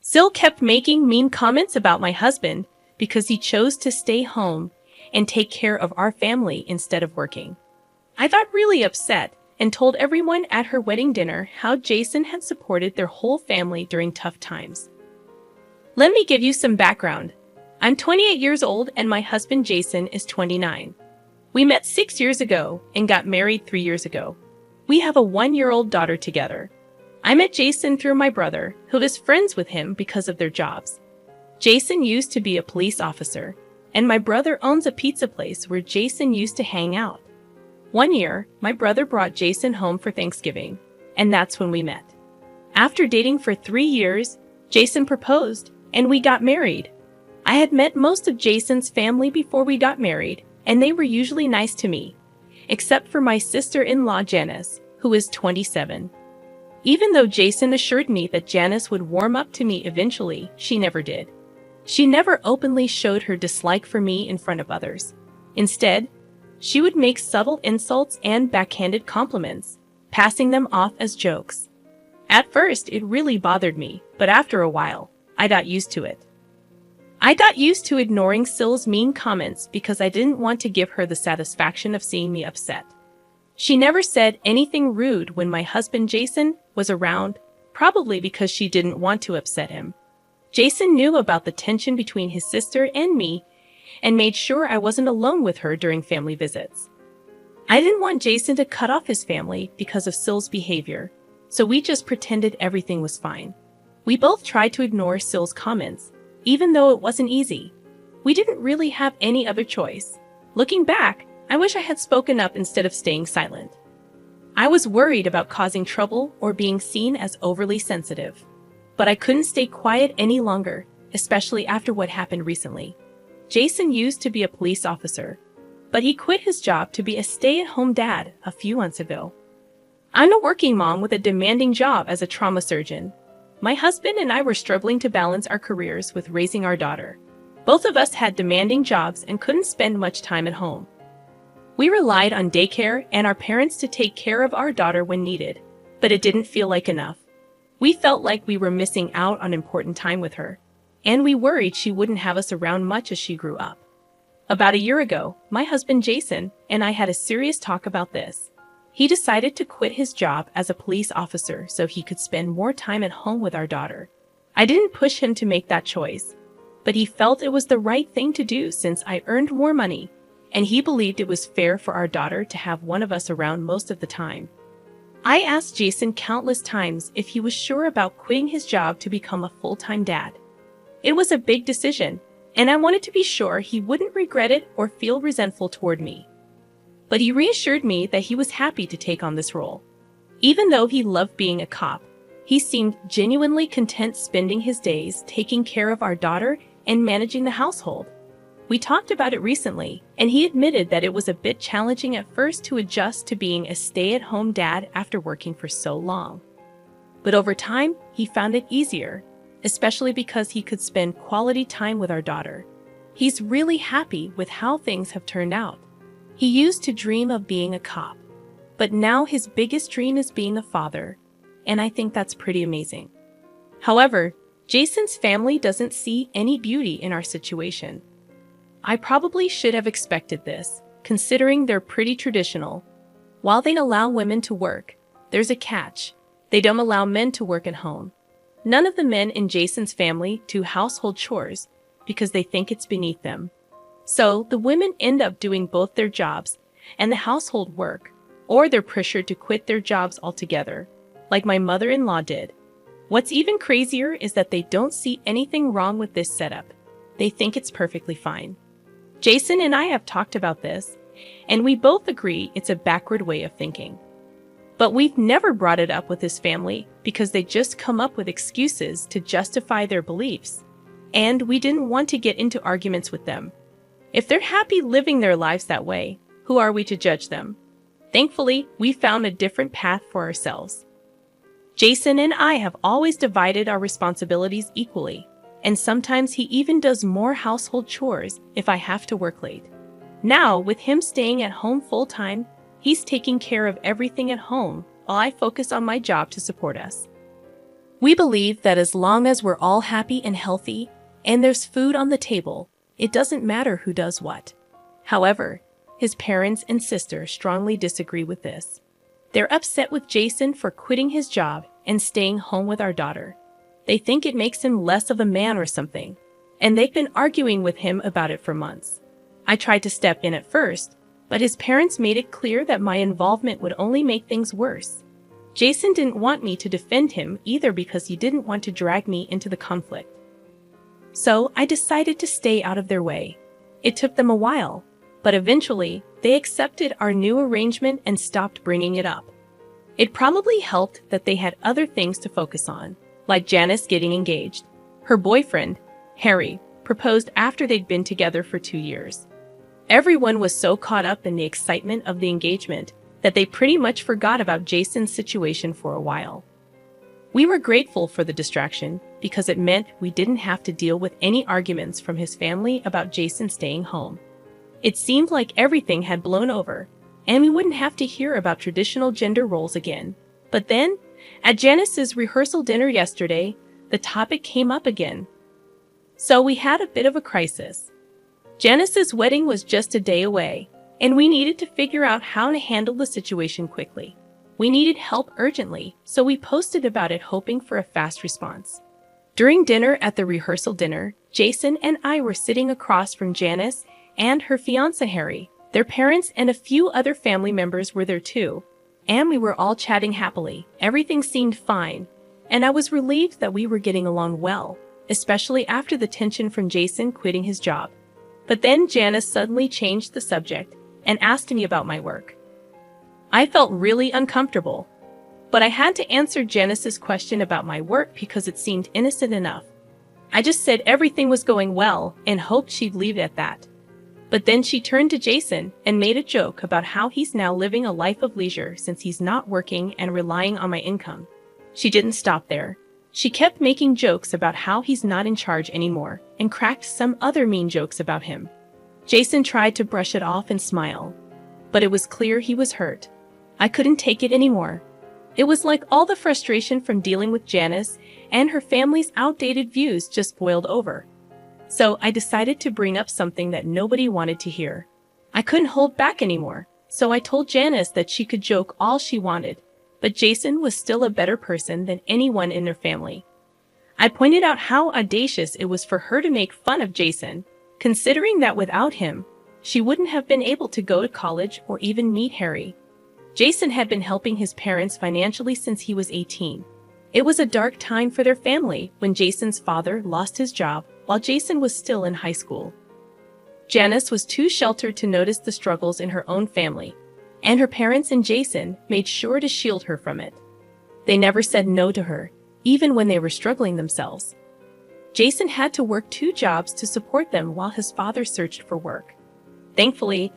Sil kept making mean comments about my husband because he chose to stay home and take care of our family instead of working. I got really upset and told everyone at her wedding dinner how Jason had supported their whole family during tough times. Let me give you some background. I'm 28 years old and my husband Jason is 29. We met 6 years ago and got married 3 years ago. We have a 1-year-old daughter together. I met Jason through my brother, who is friends with him because of their jobs. Jason used to be a police officer, and my brother owns a pizza place where Jason used to hang out. One year, my brother brought Jason home for Thanksgiving, and that's when we met. After dating for 3 years, Jason proposed, and we got married. I had met most of Jason's family before we got married, and they were usually nice to me, except for my sister-in-law Janice, who is 27. Even though Jason assured me that Janice would warm up to me eventually, she never did. She never openly showed her dislike for me in front of others. Instead, she would make subtle insults and backhanded compliments, passing them off as jokes. At first, it really bothered me, but after a while, I got used to it. I got used to ignoring Sil's mean comments because I didn't want to give her the satisfaction of seeing me upset. She never said anything rude when my husband Jason was around, probably because she didn't want to upset him. Jason knew about the tension between his sister and me and made sure I wasn't alone with her during family visits. I didn't want Jason to cut off his family because of Sil's behavior, so we just pretended everything was fine. We both tried to ignore Sil's comments, even though it wasn't easy. We didn't really have any other choice. Looking back, I wish I had spoken up instead of staying silent. I was worried about causing trouble or being seen as overly sensitive. But I couldn't stay quiet any longer, especially after what happened recently. Jason used to be a police officer, but he quit his job to be a stay-at-home dad a few months ago. I'm a working mom with a demanding job as a trauma surgeon. My husband and I were struggling to balance our careers with raising our daughter. Both of us had demanding jobs and couldn't spend much time at home. We relied on daycare and our parents to take care of our daughter when needed, but it didn't feel like enough. We felt like we were missing out on important time with her, and we worried she wouldn't have us around much as she grew up. About a year ago, my husband Jason and I had a serious talk about this. He decided to quit his job as a police officer so he could spend more time at home with our daughter. I didn't push him to make that choice, but he felt it was the right thing to do since I earned more money, and he believed it was fair for our daughter to have one of us around most of the time. I asked Jason countless times if he was sure about quitting his job to become a full-time dad. It was a big decision, and I wanted to be sure he wouldn't regret it or feel resentful toward me. But he reassured me that he was happy to take on this role. Even though he loved being a cop, he seemed genuinely content spending his days taking care of our daughter and managing the household. We talked about it recently, and he admitted that it was a bit challenging at first to adjust to being a stay-at-home dad after working for so long. But over time, he found it easier, especially because he could spend quality time with our daughter. He's really happy with how things have turned out. He used to dream of being a cop, but now his biggest dream is being a father, and I think that's pretty amazing. However, Jason's family doesn't see any beauty in our situation. I probably should have expected this, considering they're pretty traditional. While they allow women to work, there's a catch. They don't allow men to work at home. None of the men in Jason's family do household chores because they think it's beneath them. So the women end up doing both their jobs and the household work, or they're pressured to quit their jobs altogether, like my mother-in-law did. What's even crazier is that they don't see anything wrong with this setup. They think it's perfectly fine. Jason and I have talked about this, and we both agree it's a backward way of thinking. But we've never brought it up with his family because they just come up with excuses to justify their beliefs, and we didn't want to get into arguments with them. If they're happy living their lives that way, who are we to judge them? Thankfully, we found a different path for ourselves. Jason and I have always divided our responsibilities equally, and sometimes he even does more household chores if I have to work late. Now, with him staying at home full-time, he's taking care of everything at home while I focus on my job to support us. We believe that as long as we're all happy and healthy, and there's food on the table, it doesn't matter who does what. However, his parents and sister strongly disagree with this. They're upset with Jason for quitting his job and staying home with our daughter. They think it makes him less of a man or something, and they've been arguing with him about it for months. I tried to step in at first, but his parents made it clear that my involvement would only make things worse. Jason didn't want me to defend him either because he didn't want to drag me into the conflict. So I decided to stay out of their way. It took them a while, but eventually they accepted our new arrangement and stopped bringing it up. It probably helped that they had other things to focus on, like Janice getting engaged. Her boyfriend, Harry, proposed after they'd been together for 2 years. Everyone was so caught up in the excitement of the engagement that they pretty much forgot about Jason's situation for a while. We were grateful for the distraction because it meant we didn't have to deal with any arguments from his family about Jason staying home. It seemed like everything had blown over, and we wouldn't have to hear about traditional gender roles again. But then, at Janice's rehearsal dinner yesterday, the topic came up again. So we had a bit of a crisis. Janice's wedding was just a day away, and we needed to figure out how to handle the situation quickly. We needed help urgently, so we posted about it hoping for a fast response. During dinner at the rehearsal dinner, Jason and I were sitting across from Janice and her fiancé Harry. Their parents and a few other family members were there too, and we were all chatting happily. Everything seemed fine, and I was relieved that we were getting along well, especially after the tension from Jason quitting his job. But then Janice suddenly changed the subject and asked me about my work. I felt really uncomfortable, but I had to answer Janice's question about my work because it seemed innocent enough. I just said everything was going well and hoped she'd leave it at that. But then she turned to Jason and made a joke about how he's now living a life of leisure since he's not working and relying on my income. She didn't stop there. She kept making jokes about how he's not in charge anymore and cracked some other mean jokes about him. Jason tried to brush it off and smile, but it was clear he was hurt. I couldn't take it anymore. It was like all the frustration from dealing with Janice and her family's outdated views just boiled over. So I decided to bring up something that nobody wanted to hear. I couldn't hold back anymore, so I told Janice that she could joke all she wanted, but Jason was still a better person than anyone in their family. I pointed out how audacious it was for her to make fun of Jason, considering that without him, she wouldn't have been able to go to college or even meet Harry. Jason had been helping his parents financially since he was 18. It was a dark time for their family when Jason's father lost his job while Jason was still in high school. Janice was too sheltered to notice the struggles in her own family, and her parents and Jason made sure to shield her from it. They never said no to her, even when they were struggling themselves. Jason had to work 2 jobs to support them while his father searched for work. Thankfully,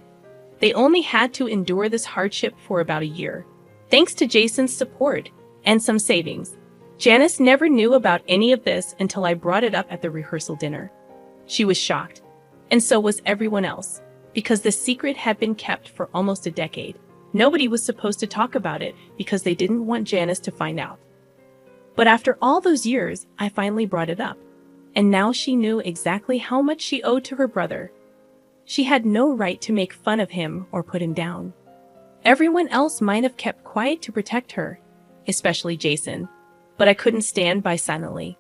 they only had to endure this hardship for about a year. Thanks to Jason's support and some savings, Janice never knew about any of this until I brought it up at the rehearsal dinner. She was shocked, and so was everyone else, because the secret had been kept for almost a decade. Nobody was supposed to talk about it because they didn't want Janice to find out. But after all those years, I finally brought it up, and now she knew exactly how much she owed to her brother. She had no right to make fun of him or put him down. Everyone else might have kept quiet to protect her, especially Jason, but I couldn't stand by silently.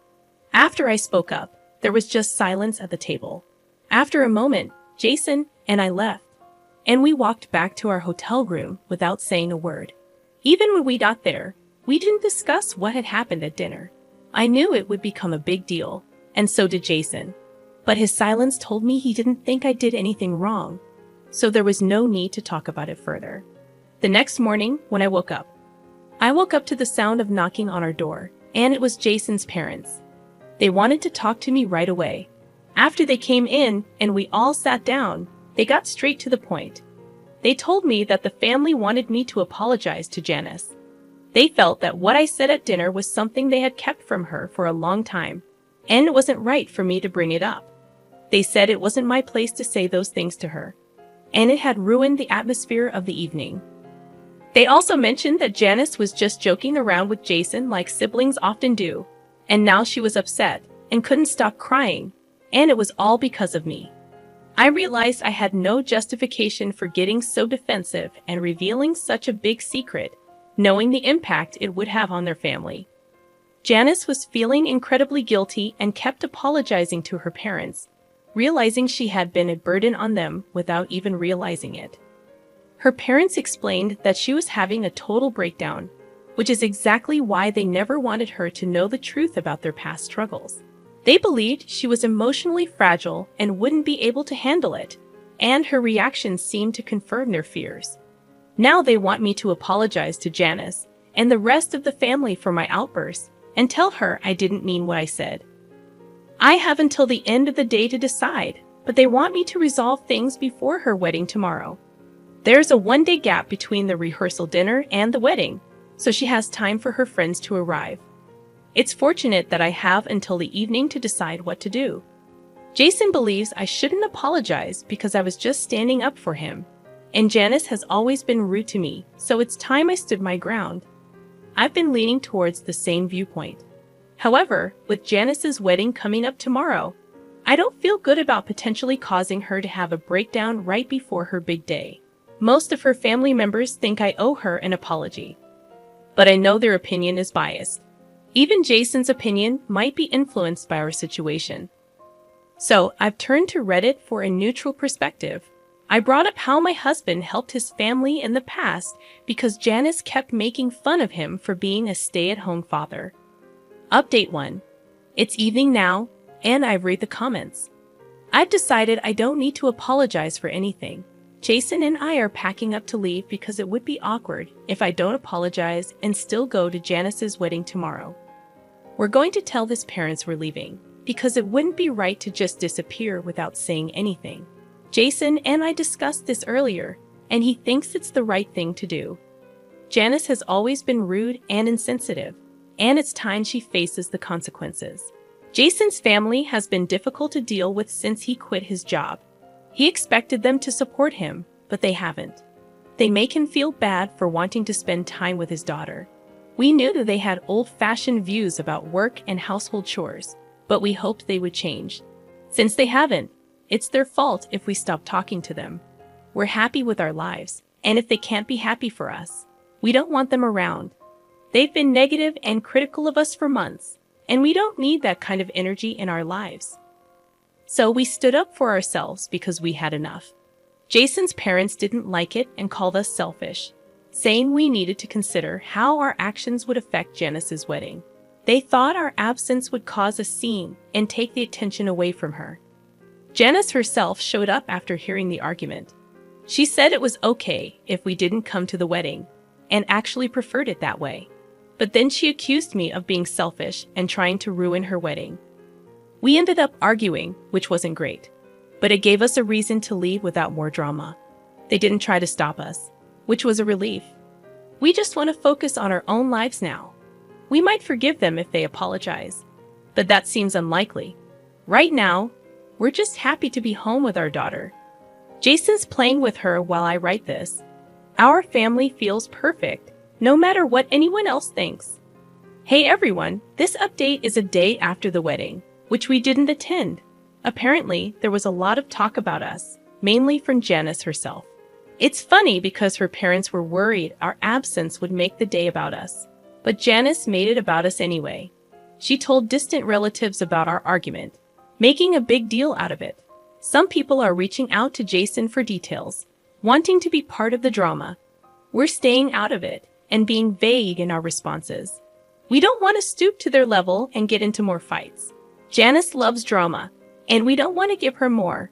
After I spoke up, there was just silence at the table. After a moment, Jason and I left, and we walked back to our hotel room without saying a word. Even when we got there, we didn't discuss what had happened at dinner. I knew it would become a big deal, and so did Jason. But his silence told me he didn't think I did anything wrong, so there was no need to talk about it further. The next morning, when I woke up to the sound of knocking on our door, and it was Jason's parents. They wanted to talk to me right away. After they came in and we all sat down, they got straight to the point. They told me that the family wanted me to apologize to Janice. They felt that what I said at dinner was something they had kept from her for a long time, and it wasn't right for me to bring it up. They said it wasn't my place to say those things to her, and it had ruined the atmosphere of the evening. They also mentioned that Janice was just joking around with Jason like siblings often do, And now she was upset and couldn't stop crying, and it was all because of me. I realized I had no justification for getting so defensive and revealing such a big secret, knowing the impact it would have on their family. Janice was feeling incredibly guilty and kept apologizing to her parents, realizing she had been a burden on them without even realizing it. Her parents explained that she was having a total breakdown, which is exactly why they never wanted her to know the truth about their past struggles. They believed she was emotionally fragile and wouldn't be able to handle it, and her reactions seemed to confirm their fears. Now they want me to apologize to Janice and the rest of the family for my outburst and tell her I didn't mean what I said. I have until the end of the day to decide, but they want me to resolve things before her wedding tomorrow. There's a one-day gap between the rehearsal dinner and the wedding, so she has time for her friends to arrive. It's fortunate that I have until the evening to decide what to do. Jason believes I shouldn't apologize because I was just standing up for him, and Janice has always been rude to me, so it's time I stood my ground. I've been leaning towards the same viewpoint. However, with Janice's wedding coming up tomorrow, I don't feel good about potentially causing her to have a breakdown right before her big day. Most of her family members think I owe her an apology, but I know their opinion is biased. Even Jason's opinion might be influenced by our situation. So I've turned to Reddit for a neutral perspective. I brought up how my husband helped his family in the past because Janice kept making fun of him for being a stay-at-home father. Update 1. It's evening now, and I've read the comments. I've decided I don't need to apologize for anything. Jason and I are packing up to leave because it would be awkward if I don't apologize and still go to Janice's wedding tomorrow. We're going to tell his parents we're leaving, because it wouldn't be right to just disappear without saying anything. Jason and I discussed this earlier, and he thinks it's the right thing to do. Janice has always been rude and insensitive, and it's time she faces the consequences. Jason's family has been difficult to deal with since he quit his job. He expected them to support him, but they haven't. They make him feel bad for wanting to spend time with his daughter. We knew that they had old-fashioned views about work and household chores, but we hoped they would change. Since they haven't, it's their fault if we stop talking to them. We're happy with our lives, and if they can't be happy for us, we don't want them around. They've been negative and critical of us for months, and we don't need that kind of energy in our lives. So we stood up for ourselves because we had enough. Jason's parents didn't like it and called us selfish, saying we needed to consider how our actions would affect Janice's wedding. They thought our absence would cause a scene and take the attention away from her. Janice herself showed up after hearing the argument. She said it was okay if we didn't come to the wedding, and actually preferred it that way. But then she accused me of being selfish and trying to ruin her wedding. We ended up arguing, which wasn't great, but it gave us a reason to leave without more drama. They didn't try to stop us, which was a relief. We just want to focus on our own lives now. We might forgive them if they apologize, but that seems unlikely. Right now, we're just happy to be home with our daughter. Jason's playing with her while I write this. Our family feels perfect, no matter what anyone else thinks. Hey everyone, this update is a day after the wedding, which we didn't attend. Apparently, there was a lot of talk about us, mainly from Janice herself. It's funny because her parents were worried our absence would make the day about us. But Janice made it about us anyway. She told distant relatives about our argument, making a big deal out of it. Some people are reaching out to Jason for details, wanting to be part of the drama. We're staying out of it and being vague in our responses. We don't want to stoop to their level and get into more fights. Janice loves drama, and we don't want to give her more.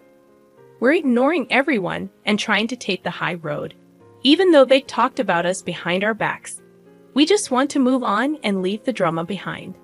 We're ignoring everyone and trying to take the high road, even though they talked about us behind our backs. We just want to move on and leave the drama behind.